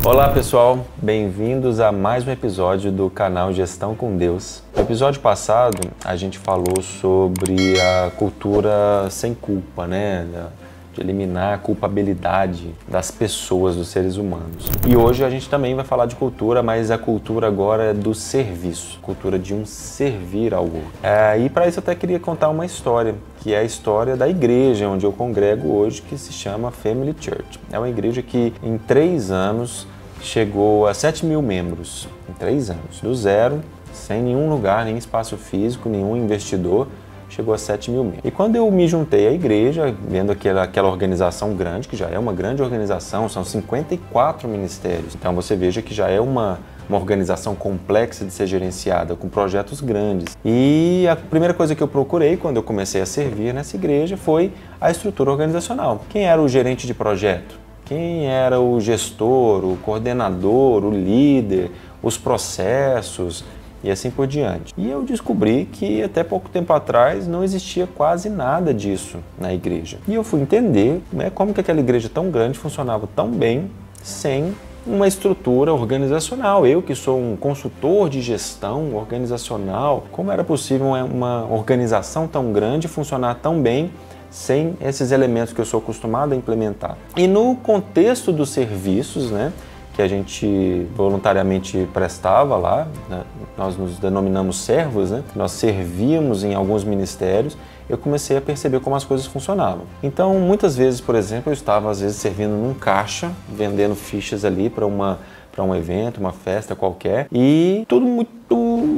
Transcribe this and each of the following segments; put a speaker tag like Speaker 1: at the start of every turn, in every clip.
Speaker 1: Olá pessoal, bem-vindos a mais um episódio do canal Gestão com Deus. No episódio passado a gente falou sobre a cultura sem culpa, né? De eliminar a culpabilidade das pessoas, dos seres humanos. E hoje a gente também vai falar de cultura, mas a cultura agora é do serviço, cultura de um servir ao outro. E para isso eu até queria contar uma história, que é a história da igreja onde eu congrego hoje, que se chama Family Church. É uma igreja que em 3 anos chegou a 7 mil membros, em 3 anos, do zero, sem nenhum lugar, nem espaço físico, nenhum investidor, chegou a 7 mil membros. E quando eu me juntei à igreja, vendo aquela organização grande, que já é uma grande organização, são 54 ministérios, então você veja que já é uma organização complexa de ser gerenciada, com projetos grandes. E a primeira coisa que eu procurei quando eu comecei a servir nessa igreja foi a estrutura organizacional. Quem era o gerente de projeto? Quem era o gestor, o coordenador, o líder, os processos e assim por diante. E eu descobri que até pouco tempo atrás não existia quase nada disso na igreja. E eu fui entender como que aquela igreja tão grande funcionava tão bem sem uma estrutura organizacional. Eu que sou um consultor de gestão organizacional, como era possível uma organização tão grande funcionar tão bem sem esses elementos que eu sou acostumado a implementar? E no contexto dos serviços, que a gente voluntariamente prestava lá, nós nos denominamos servos, nós servíamos em alguns ministérios, eu comecei a perceber como as coisas funcionavam. Então, muitas vezes, por exemplo, eu estava às vezes servindo num caixa, vendendo fichas ali para um evento, uma festa qualquer, e tudo muito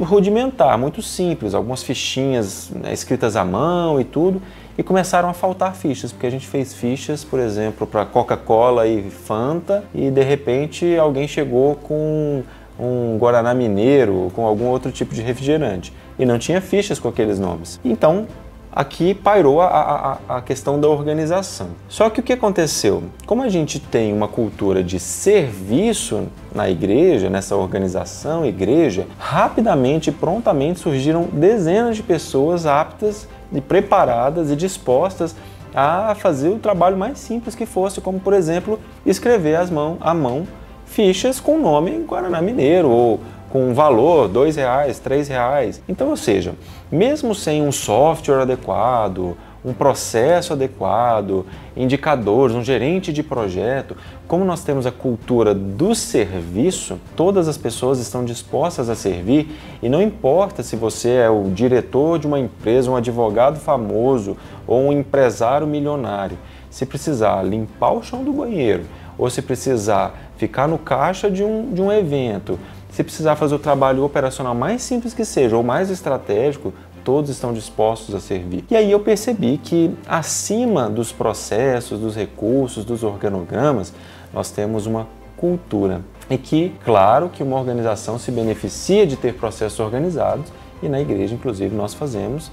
Speaker 1: rudimentar, muito simples, algumas fichinhas escritas à mão e tudo, e começaram a faltar fichas, porque a gente fez fichas, por exemplo, para Coca-Cola e Fanta, e de repente alguém chegou com um Guaraná Mineiro, com algum outro tipo de refrigerante, e não tinha fichas com aqueles nomes. Então, aqui pairou a questão da organização. Só que o que aconteceu? Como a gente tem uma cultura de serviço na igreja, nessa organização, igreja, rapidamente e prontamente surgiram dezenas de pessoas aptas e preparadas e dispostas a fazer o trabalho mais simples que fosse, como por exemplo, escrever à mão fichas com nome Guaraná Mineiro ou com valor R$2, R$3. Então, ou seja, mesmo sem um software adequado, um processo adequado, indicadores, um gerente de projeto, como nós temos a cultura do serviço, todas as pessoas estão dispostas a servir e não importa se você é o diretor de uma empresa, um advogado famoso ou um empresário milionário, se precisar limpar o chão do banheiro ou se precisar ficar no caixa de um evento, se precisar fazer o trabalho operacional mais simples que seja ou mais estratégico, todos estão dispostos a servir. E aí eu percebi que acima dos processos, dos recursos, dos organogramas, nós temos uma cultura. E que, claro, que uma organização se beneficia de ter processos organizados e na igreja, inclusive, nós fazemos,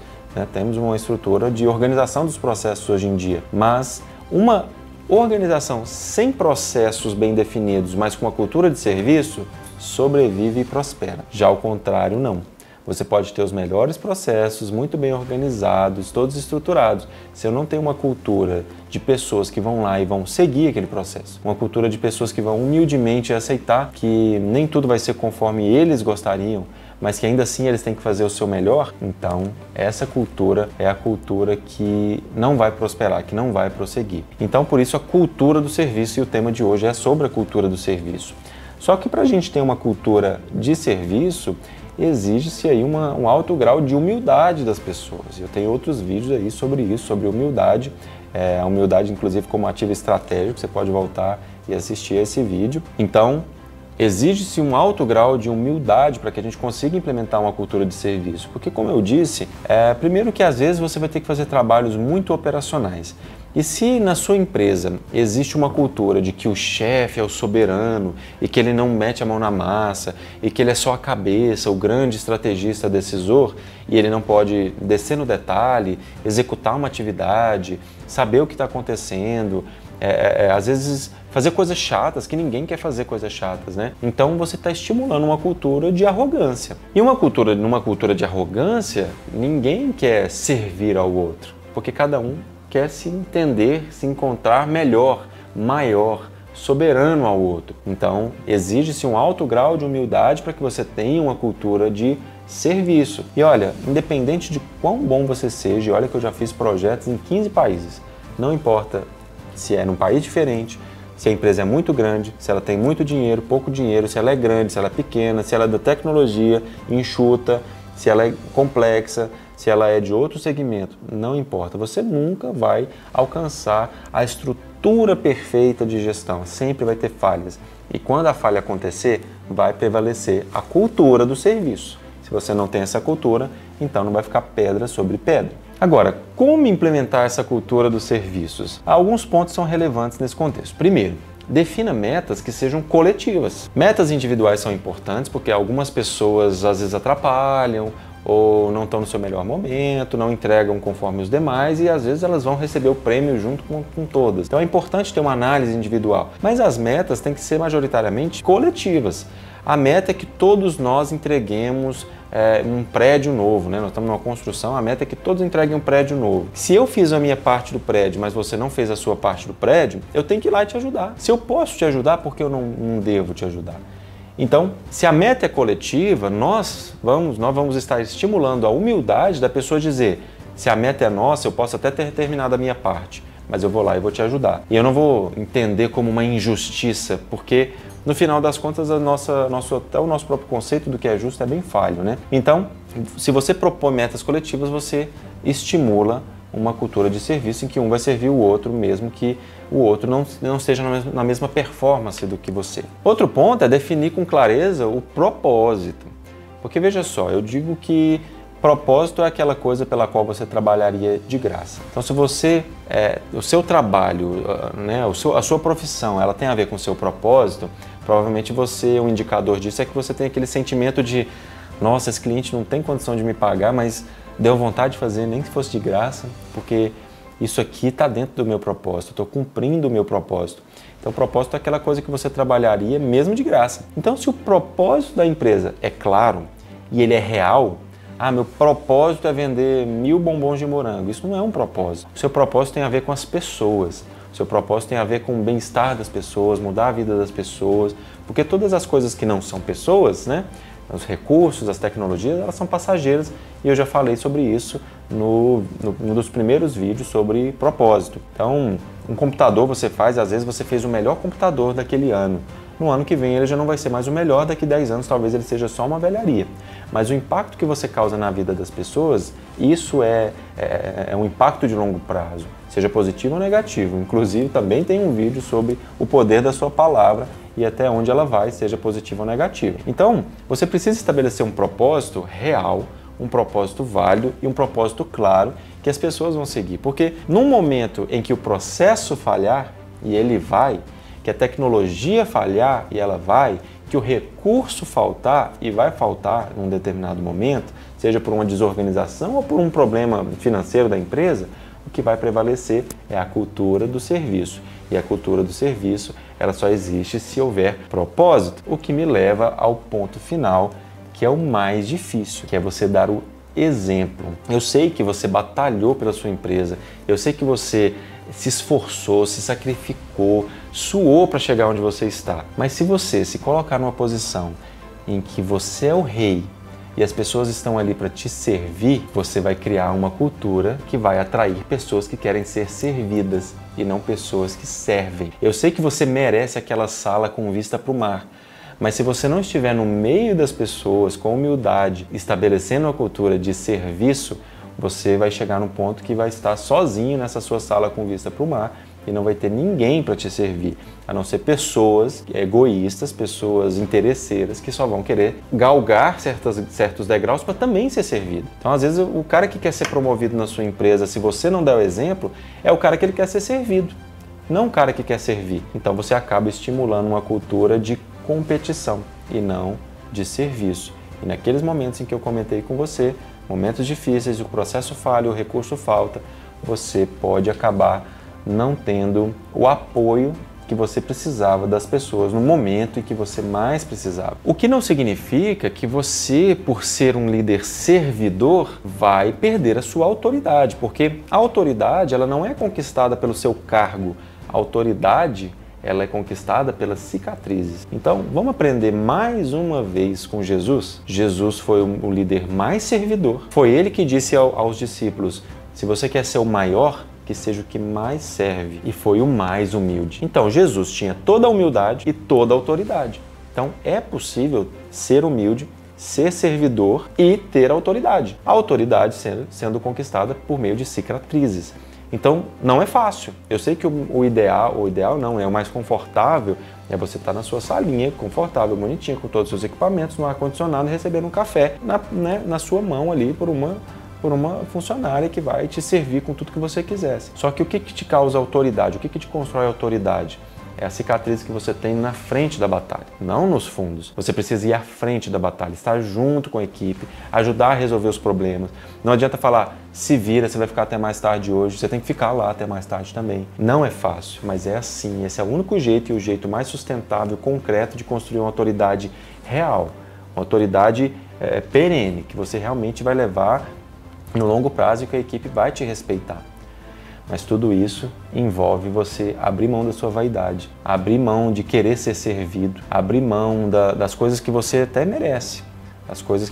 Speaker 1: temos uma estrutura de organização dos processos hoje em dia. Mas uma organização sem processos bem definidos, mas com uma cultura de serviço, sobrevive e prospera. Já ao contrário, não. Você pode ter os melhores processos, muito bem organizados, todos estruturados. Se eu não tenho uma cultura de pessoas que vão lá e vão seguir aquele processo, uma cultura de pessoas que vão humildemente aceitar que nem tudo vai ser conforme eles gostariam, mas que ainda assim eles têm que fazer o seu melhor, então essa cultura é a cultura que não vai prosperar, que não vai prosseguir. Então, por isso, a cultura do serviço, e o tema de hoje é sobre a cultura do serviço. Só que para a gente ter uma cultura de serviço, exige-se aí um alto grau de humildade das pessoas. Eu tenho outros vídeos aí sobre isso, sobre humildade, a humildade inclusive como ativo estratégico, você pode voltar e assistir esse vídeo. Então, exige-se um alto grau de humildade para que a gente consiga implementar uma cultura de serviço. Porque, como eu disse, primeiro que às vezes você vai ter que fazer trabalhos muito operacionais. E se na sua empresa existe uma cultura de que o chefe é o soberano e que ele não mete a mão na massa e que ele é só a cabeça, o grande estrategista decisor e ele não pode descer no detalhe, executar uma atividade, saber o que está acontecendo, às vezes fazer coisas chatas, que ninguém quer fazer coisas chatas, Então você está estimulando uma cultura de arrogância. E numa cultura de arrogância, ninguém quer servir ao outro, porque cada um quer se entender, se encontrar melhor, maior, soberano ao outro. Então, exige-se um alto grau de humildade para que você tenha uma cultura de serviço. E olha, independente de quão bom você seja, e olha que eu já fiz projetos em 15 países, não importa se é num país diferente, se a empresa é muito grande, se ela tem muito dinheiro, pouco dinheiro, se ela é grande, se ela é pequena, se ela é da tecnologia, enxuta, se ela é complexa, se ela é de outro segmento, não importa. Você nunca vai alcançar a estrutura perfeita de gestão, sempre vai ter falhas. E quando a falha acontecer, vai prevalecer a cultura do serviço. Se você não tem essa cultura, então não vai ficar pedra sobre pedra. Agora, como implementar essa cultura dos serviços? Alguns pontos são relevantes nesse contexto. Primeiro, defina metas que sejam coletivas. Metas individuais são importantes porque algumas pessoas às vezes atrapalham ou não estão no seu melhor momento, não entregam conforme os demais e às vezes elas vão receber o prêmio junto com todas. Então é importante ter uma análise individual, mas as metas têm que ser majoritariamente coletivas. A meta é que todos nós entreguemos um prédio novo, né? Nós estamos numa construção, a meta é que todos entreguem um prédio novo. Se eu fiz a minha parte do prédio, mas você não fez a sua parte do prédio, eu tenho que ir lá e te ajudar. Se eu posso te ajudar, por que eu não devo te ajudar? Então, se a meta é coletiva, nós vamos estar estimulando a humildade da pessoa dizer, se a meta é nossa, eu posso até ter terminado a minha parte, mas eu vou lá e vou te ajudar. E eu não vou entender como uma injustiça, porque no final das contas até o nosso próprio conceito do que é justo é bem falho, né? Então, se você propõe metas coletivas, você estimula uma cultura de serviço em que um vai servir o outro, mesmo que o outro não esteja na mesma performance do que você. Outro ponto é definir com clareza o propósito. Porque veja só, eu digo que propósito é aquela coisa pela qual você trabalharia de graça. Então, se o seu trabalho, né, a sua profissão, ela tem a ver com o seu propósito, provavelmente um indicador disso é que você tem aquele sentimento de, nossa, esse cliente não tem condição de me pagar, mas deu vontade de fazer, nem que fosse de graça, porque isso aqui está dentro do meu propósito, estou cumprindo o meu propósito. Então, o propósito é aquela coisa que você trabalharia mesmo de graça. Então, se o propósito da empresa é claro e ele é real, meu propósito é vender 1000 bombons de morango. Isso não é um propósito. O seu propósito tem a ver com as pessoas. O seu propósito tem a ver com o bem-estar das pessoas, mudar a vida das pessoas. Porque todas as coisas que não são pessoas, né? Os recursos, as tecnologias, elas são passageiras e eu já falei sobre isso num dos primeiros vídeos sobre propósito. Então, um computador você faz, às vezes você fez o melhor computador daquele ano. No ano que vem ele já não vai ser mais o melhor, daqui 10 anos talvez ele seja só uma velharia. Mas o impacto que você causa na vida das pessoas, isso é um impacto de longo prazo, seja positivo ou negativo. Inclusive também tem um vídeo sobre o poder da sua palavra e até onde ela vai, seja positiva ou negativa. Então, você precisa estabelecer um propósito real, um propósito válido e um propósito claro que as pessoas vão seguir. Porque num momento em que o processo falhar, e ele vai, que a tecnologia falhar e ela vai, que o recurso faltar e vai faltar num determinado momento, seja por uma desorganização ou por um problema financeiro da empresa, o que vai prevalecer é a cultura do serviço. E a cultura do serviço, ela só existe se houver propósito, o que me leva ao ponto final, que é o mais difícil, que é você dar o exemplo. Eu sei que você batalhou pela sua empresa, eu sei que você se esforçou, se sacrificou, suou para chegar onde você está. Mas se você se colocar numa posição em que você é o rei e as pessoas estão ali para te servir, você vai criar uma cultura que vai atrair pessoas que querem ser servidas e não pessoas que servem. Eu sei que você merece aquela sala com vista para o mar, mas se você não estiver no meio das pessoas com humildade, estabelecendo uma cultura de serviço, você vai chegar num ponto que vai estar sozinho nessa sua sala com vista para o mar e não vai ter ninguém para te servir, a não ser pessoas egoístas, pessoas interesseiras que só vão querer galgar certos degraus para também ser servido. Então, às vezes, o cara que quer ser promovido na sua empresa, se você não der o exemplo, é o cara que ele quer ser servido, não o cara que quer servir. Então, você acaba estimulando uma cultura de competição e não de serviço. E naqueles momentos em que eu comentei com você, momentos difíceis, o processo falha, o recurso falta, você pode acabar não tendo o apoio que você precisava das pessoas no momento em que você mais precisava. O que não significa que você, por ser um líder servidor, vai perder a sua autoridade, porque a autoridade ela não é conquistada pelo seu cargo. A autoridade ela é conquistada pelas cicatrizes. Então, vamos aprender mais uma vez com Jesus? Jesus foi o líder mais servidor. Foi ele que disse aos discípulos: se você quer ser o maior, que seja o que mais serve. E foi o mais humilde. Então, Jesus tinha toda a humildade e toda a autoridade. Então, é possível ser humilde, ser servidor e ter autoridade. A autoridade sendo conquistada por meio de cicatrizes. Então, não é fácil. Eu sei que o ideal não, é o mais confortável, é você estar na sua salinha, confortável, bonitinho, com todos os seus equipamentos, no ar-condicionado, recebendo um café na sua mão ali por uma funcionária que vai te servir com tudo que você quisesse. Só que o que te causa autoridade? O que te constrói autoridade? É a cicatriz que você tem na frente da batalha, não nos fundos. Você precisa ir à frente da batalha, estar junto com a equipe, ajudar a resolver os problemas. Não adianta falar, se vira, você vai ficar até mais tarde hoje. Você tem que ficar lá até mais tarde também. Não é fácil, mas é assim. Esse é o único jeito e o jeito mais sustentável, concreto de construir uma autoridade real. Uma autoridade perene, que você realmente vai levar no longo prazo e que a equipe vai te respeitar. Mas tudo isso envolve você abrir mão da sua vaidade, abrir mão de querer ser servido, abrir mão das coisas que você até merece, as coisas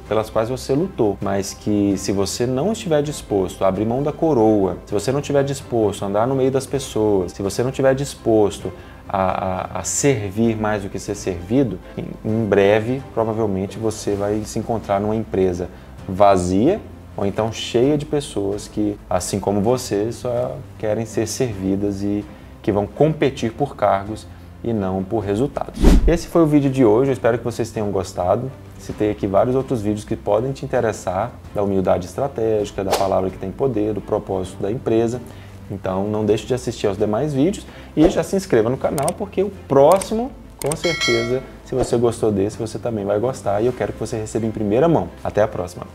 Speaker 1: pelas quais você lutou, mas que se você não estiver disposto a abrir mão da coroa, se você não estiver disposto a andar no meio das pessoas, se você não estiver disposto a servir mais do que ser servido, em breve, provavelmente, você vai se encontrar numa empresa vazia, ou então cheia de pessoas que, assim como você, só querem ser servidas e que vão competir por cargos e não por resultados. Esse foi o vídeo de hoje, eu espero que vocês tenham gostado. Citei aqui vários outros vídeos que podem te interessar, da humildade estratégica, da palavra que tem poder, do propósito da empresa. Então não deixe de assistir aos demais vídeos e já se inscreva no canal, porque o próximo, com certeza, se você gostou desse, você também vai gostar e eu quero que você receba em primeira mão. Até a próxima!